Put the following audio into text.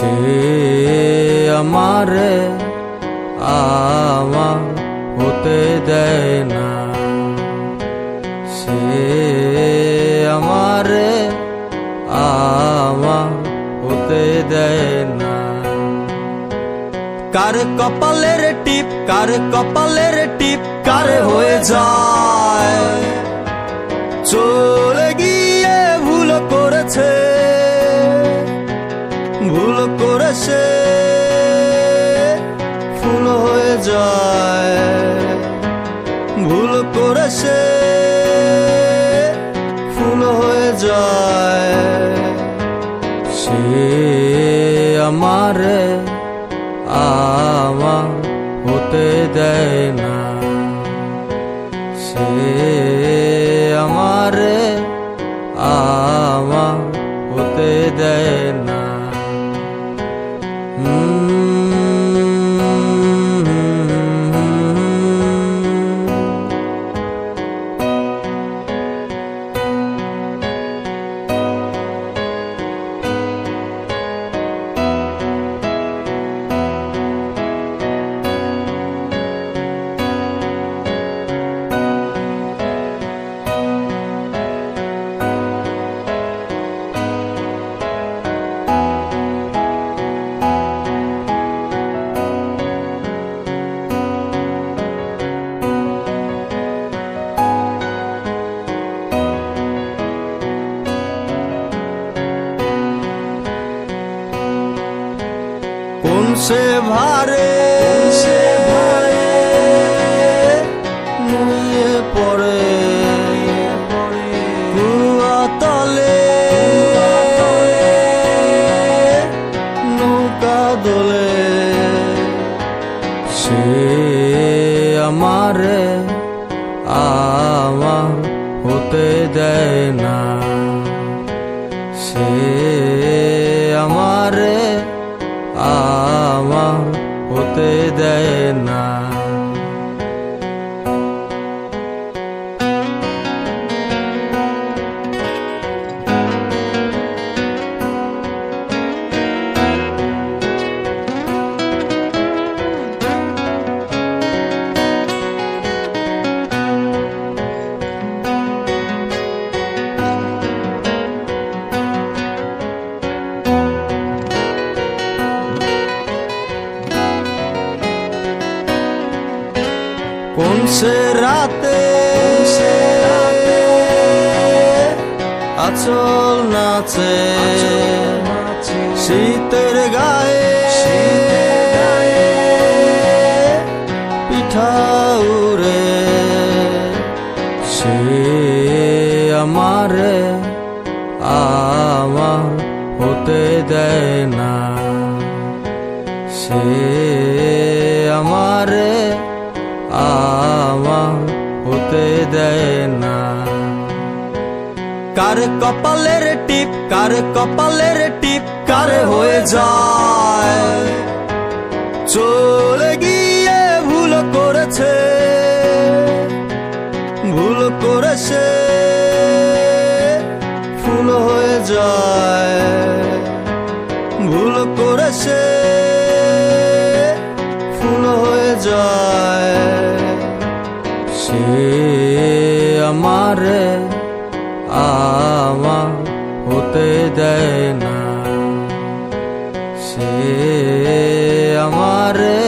সে আমারে আমার হতে দেয় না, সে আমারে আমার হতে দেয় না। কার কপালের টিপ, কার কপালের টিপ কার হয়ে যায়, চলে গিয়ে ভুল করেছে, ভুল করেছে ফুল হয়ে যায়, ভুল করেছে ফুল হয়ে যায়। সে আমারে আমার হতে দেয় না, সে আমারে আমার হতে দেয় না। কোন সে ভারে নুয়ে পড়ে কুয়া তলে, নৌকা দোলে। সে আমারে আমার হতে দেয় না, সে আমারে আমার হতে দেয় না। কোন সে রাতে আঁচল নাচে শীতের গায়ে, পিঠা উড়ে। সে আমারে আমার হতে দেয় না, সে আমারে আমার হতে দেয় না। কার কপালের টিপ, কার কপালের টিপ কার হয়ে যায়, চলে গিয়ে ভুল করেছে, ভুল করেছে ফুল হয়ে যায়, ভুল করেছে ফুল হয়ে যায়। সে আমারে আমার হতে দেয় না, সে আমারে